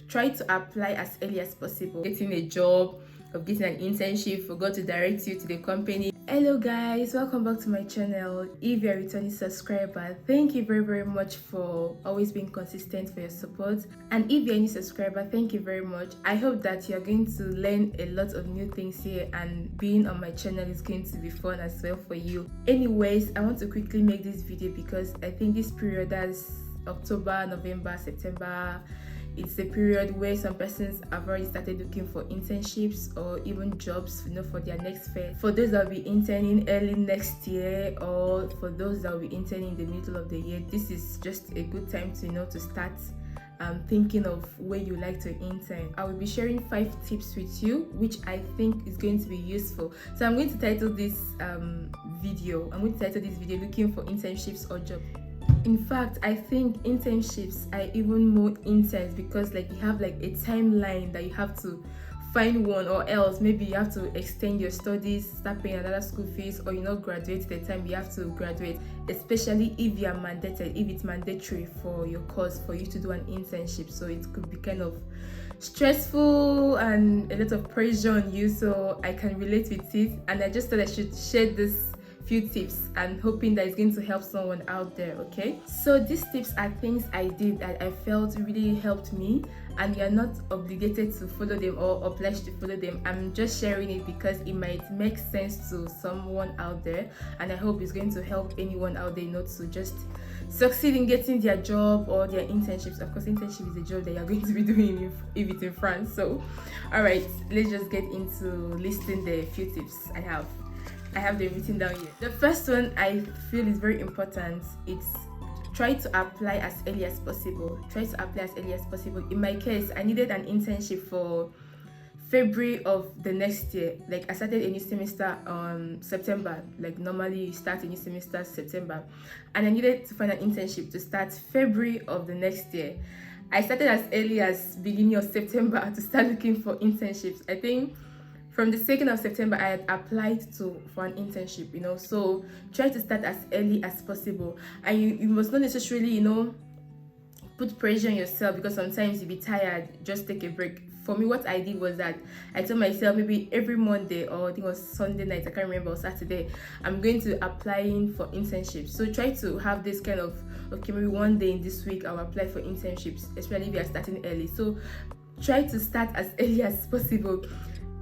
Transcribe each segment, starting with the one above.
try to apply as early as possible. Getting a job, of getting an internship, forgot to direct you to the company. Hello guys, welcome back to my channel. If you're a returning subscriber, thank you very much for always being consistent for your support. And if you're a new subscriber, thank you very much. I hope that you're going to learn a lot of new things here, and being on my channel is going to be fun as well for you. Anyways, I want to quickly make this video because I think this period, that's October, November, September, it's a period where some persons have already started looking for internships or even jobs, for their next fair. For those that will be interning early next year, or for those that will be interning in the middle of the year, this is just a good time to to start thinking of where you like to intern. I will be sharing 5 tips with you, which I think is going to be useful. So I'm going to title this video "Looking for Internships or Job." In fact, I think internships are even more intense because you have a timeline that you have to find one, or else maybe you have to extend your studies, start paying another school fees, or graduate the time you have to graduate, especially if you are mandated, if it's mandatory for your course for you to do an internship. So it could be kind of stressful and a lot of pressure on you, so I can relate with it, and I just thought I should share this few tips and hoping that it's going to help someone out there. Okay, so these tips are things I did that I felt really helped me, and you're not obligated to follow them or obliged to follow them. I'm just sharing it because it might make sense to someone out there, and I hope it's going to help anyone out there to just succeed in getting their job or their internships. Of course, internship is a job that you're going to be doing if it's in France. So all right, let's just get into listing the few tips I have them written down here. The first one I feel is very important. It's try to apply as early as possible. In my case, I needed an internship for February of the next year. I started a new semester on September. Normally you start a new semester September, and I needed to find an internship to start February of the next year. I started as early as beginning of September to start looking for internships. I think from the 2nd of September, I had applied for an internship, so try to start as early as possible. And you must not necessarily, put pressure on yourself, because sometimes you'll be tired. Just take a break. For me, what I did was that I told myself maybe every Monday, or I think it was Sunday night, I can't remember, or Saturday, I'm going to applying for internships. So try to have this kind of, okay, maybe one day in this week I'll apply for internships, especially if you are starting early. So try to start as early as possible,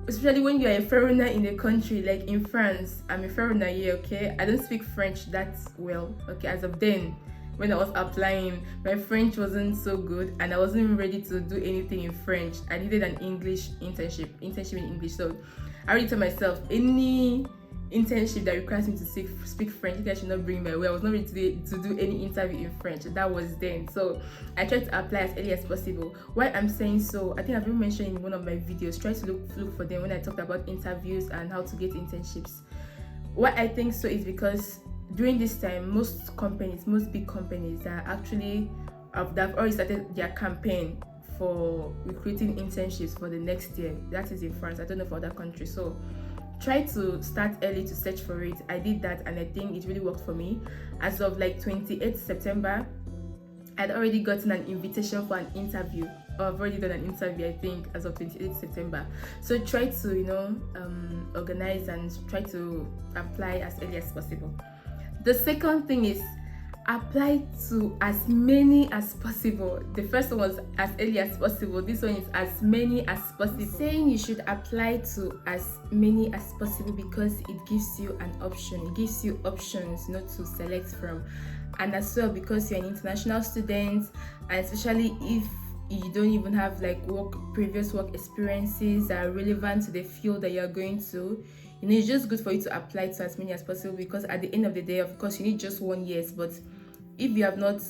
especially when you are a foreigner in a country like in France. I'm a foreigner here, okay? I don't speak French that well, okay? As of then, when I was applying, my French wasn't so good, and I wasn't ready to do anything in French. I needed an English internship in English. So I already told myself, any internship that requires me to speak French, I should not bring my way. I was not ready to do any interview in French. That was then. So I tried to apply as early as possible. Why I'm saying so, I think I've been mentioned in one of my videos, try to look for them when I talked about interviews and how to get internships. Why I think so is because during this time, most big companies are actually they've already started their campaign for recruiting internships for the next year. That is in France. I don't know for other countries. So try to start early to search for it. I did that, and I think it really worked for me. As of 28th September, I'd already gotten an invitation for an interview, or I've already done an interview, I think, as of 28th September. So try to organize and try to apply as early as possible. The second thing is apply to as many as possible. The first one was as early as possible. This one is as many as possible. I'm saying you should apply to as many as possible because it gives you an option. It gives you options to select from, and as well because you're an international student, and especially if you don't even have previous work experiences that are relevant to the field that you're going to. It's just good for you to apply to as many as possible, because at the end of the day, of course, you need just 1 year. But if you have not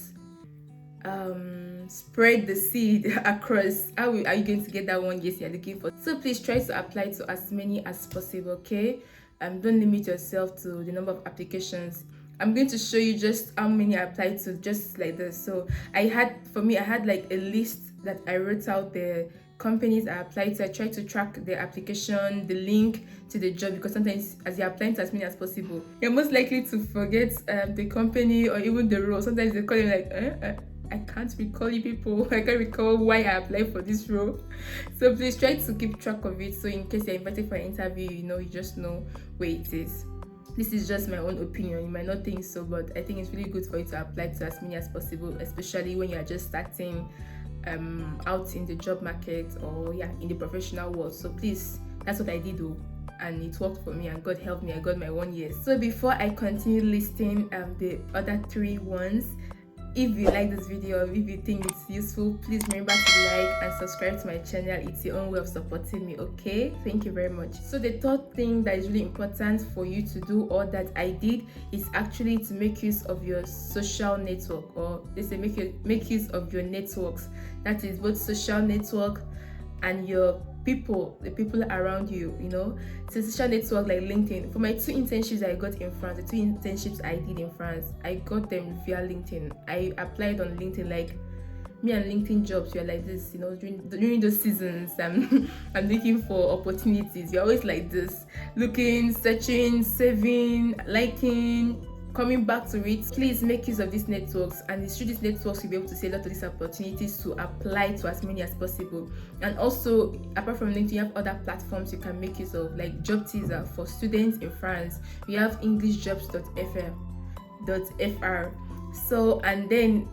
spread the seed across, how are you going to get that 1 year you're looking for? So please try to apply to as many as possible, okay? Don't limit yourself to the number of applications. I'm going to show you just how many I applied to, just like this. So I had a list that I wrote out the companies I applied to. I try to track the application, the link to the job, because sometimes as you're applying to as many as possible, you're most likely to forget the company or even the role. Sometimes they call you I can't recall you people. I can't recall why I applied for this role. So please try to keep track of it, so in case you're invited for an interview, you just know where it is. This is just my own opinion. You might not think so, but I think it's really good for you to apply to as many as possible, especially when you are just starting out in the job market, or in the professional world. So please, that's what I did though, and it worked for me, and God helped me. I got my 1 year. So before I continue listing the other 3 ones, if you like this video, if you think it's useful, please remember to like and subscribe to my channel. It's your own way of supporting me, okay? Thank you very much. So the third thing that is really important for you to do, or that I did, is actually to make use of your social network, or they say make use of your networks. That is both social network and your the people around you, So social network like LinkedIn. For my 2 internships I got in France, the 2 internships I did in France, I got them via LinkedIn. I applied on LinkedIn. Like, me and LinkedIn jobs, you're like this, during those seasons. I'm looking for opportunities. You're always like this, looking, searching, saving, liking, coming back to it. Please make use of these networks, and it's through these networks you'll be able to see a lot of these opportunities to apply to as many as possible. And also, apart from LinkedIn, you have other platforms you can make use of, like JobTeaser for students in France. We have EnglishJobs.fr. So, and then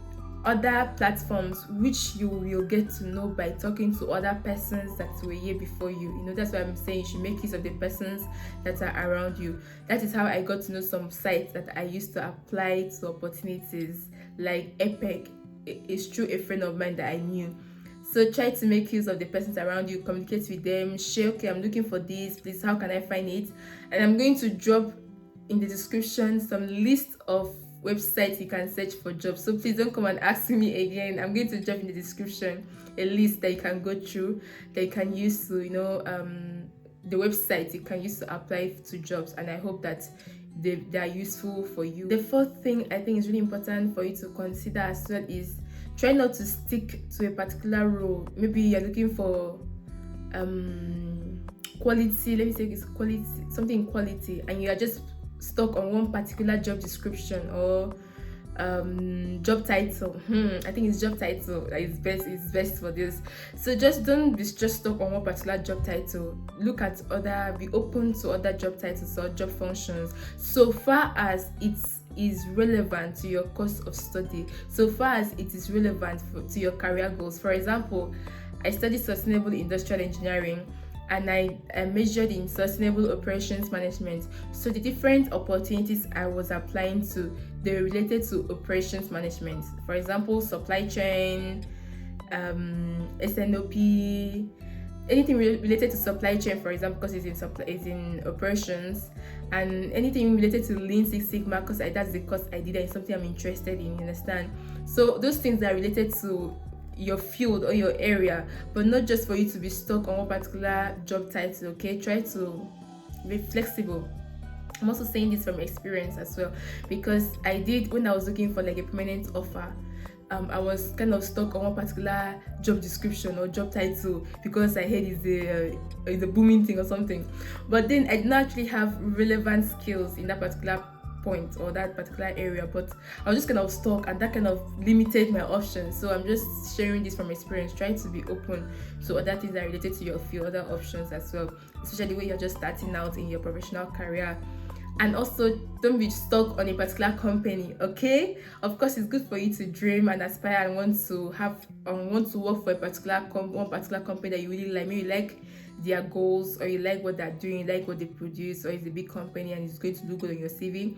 other platforms which you will get to know by talking to other persons that were here before you. That's why I'm saying you should make use of the persons that are around you. That is how I got to know some sites that I used to apply to opportunities, like APEC. It's through a friend of mine that I knew. So try to make use of the persons around you, communicate with them, share, okay, I'm looking for this, please, how can I find it? And I'm going to drop in the description some list of websites you can search for jobs. So please don't come and ask me again. I'm going to drop in the description a list that you can go through, that you can use to, the websites you can use to apply to jobs. And I hope that they are useful for you. The fourth thing I think is really important for you to consider as well is try not to stick to a particular role. Maybe you're looking for quality, let me say it's quality, something quality, and you are just stuck on one particular job description or job title. I think it's job title that is best for this. So don't be just stuck on one particular job title. Look at be open to other job titles or job functions, so far as it is relevant to your course of study, so far as it is relevant to your career goals. For example, I studied sustainable industrial engineering, and I majored in sustainable operations management. So the different opportunities I was applying to, they were related to operations management. For example, supply chain, SNOP, anything related to supply chain, for example, because it's in operations, and anything related to Lean Six Sigma, because that's the course I did and it's something I'm interested in, you understand? So those things that are related to your field or your area, but not just for you to be stuck on one particular job title, okay? Try to be flexible. I'm also saying this from experience as well, because I did, when I was looking for like a permanent offer, I was kind of stuck on one particular job description or job title because I heard it's a booming thing or something. But then I did not actually have relevant skills in that particular point or that particular area, but I was just kind of stuck, and that kind of limited my options. So I'm just sharing this from experience. Try to be open to other things that are related to your field, other options as well, especially when you're just starting out in your professional career. And also, don't be stuck on a particular company, okay? Of course, it's good for you to dream and aspire and want to work for a particular company that you really like. Maybe you like their goals, or you like what they're doing, you like what they produce, or it's a big company and it's going to look good on your CV.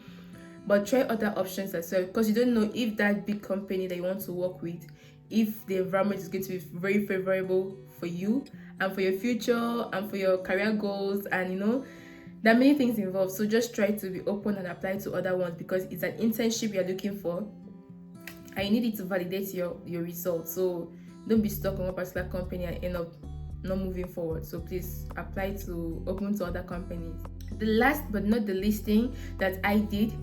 But try other options as well, because you don't know if that big company that you want to work with, if the environment is going to be very favorable for you and for your future and for your career goals, and there are many things involved. So just try to be open and apply to other ones, because it's an internship you're looking for and you need it to validate your results. So don't be stuck on one particular company and end up not moving forward. So please open to other companies. The last but not the least thing that I did,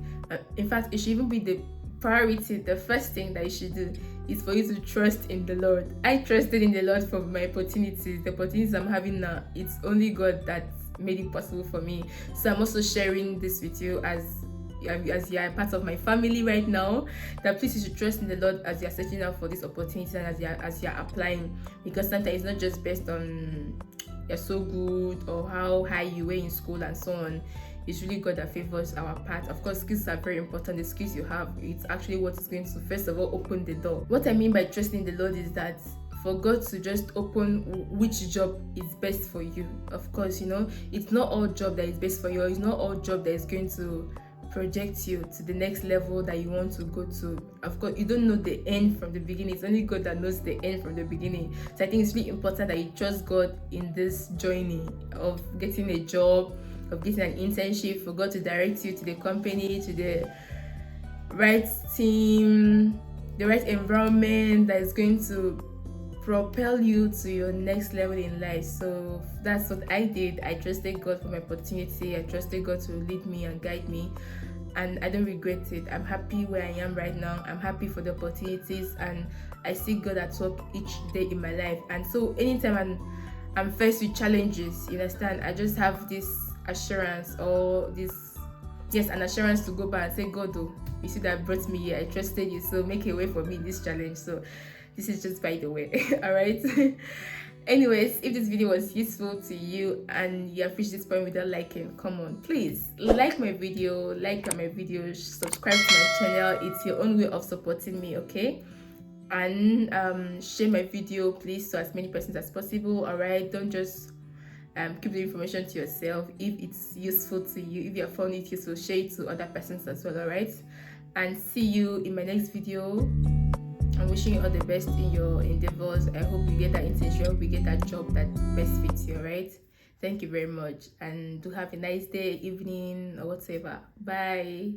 in fact it should even be the priority, the first thing that you should do, is for you to trust in the Lord. I trusted in the Lord for my opportunities. The opportunities I'm having now, it's only God that made it possible for me. So I'm also sharing this with you as as you are part of my family right now, that please you should trust in the Lord as you are searching out for this opportunity and as you are applying, because sometimes it's not just based on you're so good or how high you were in school and so on. It's really God that favors our path. Of course, skills are very important. The skills you have, it's actually what is going to first of all open the door. What I mean by trusting the Lord is that for God to just open which job is best for you. Of course, it's not all job that is best for you. It's not all job that is going to project you to the next level that you want to go to. Of course, you don't know the end from the beginning. It's only God that knows the end from the beginning. So I think it's really important that you trust God in this journey of getting a job, of getting an internship, for God to direct you to the company, to the right team, the right environment that is going to propel you to your next level in life. So that's what I did. I trusted God for my opportunity. I trusted God to lead me and guide me, and I don't regret it. I'm happy where I am right now. I'm happy for the opportunities, and I see God at work each day in my life. And so anytime I'm faced with challenges, you understand, I just have this assurance, or an assurance to go back and say, God, oh, you see that brought me here. I trusted you, so make a way for me in this challenge. So this is just by the way. All right. Anyways, if this video was useful to you and you have reached this point without liking, come on, please like my video, subscribe to my channel. It's your own way of supporting me, okay? And share my video, please, to as many persons as possible. All right, don't just keep the information to yourself. If it's useful to you, if you have found it useful, share it to other persons as well. All right, and see you in my next video. I'm wishing you all the best in your endeavors. I hope you get that internship. I hope you get that job that best fits you. All right, thank you very much, and do have a nice day, evening, or whatever. Bye.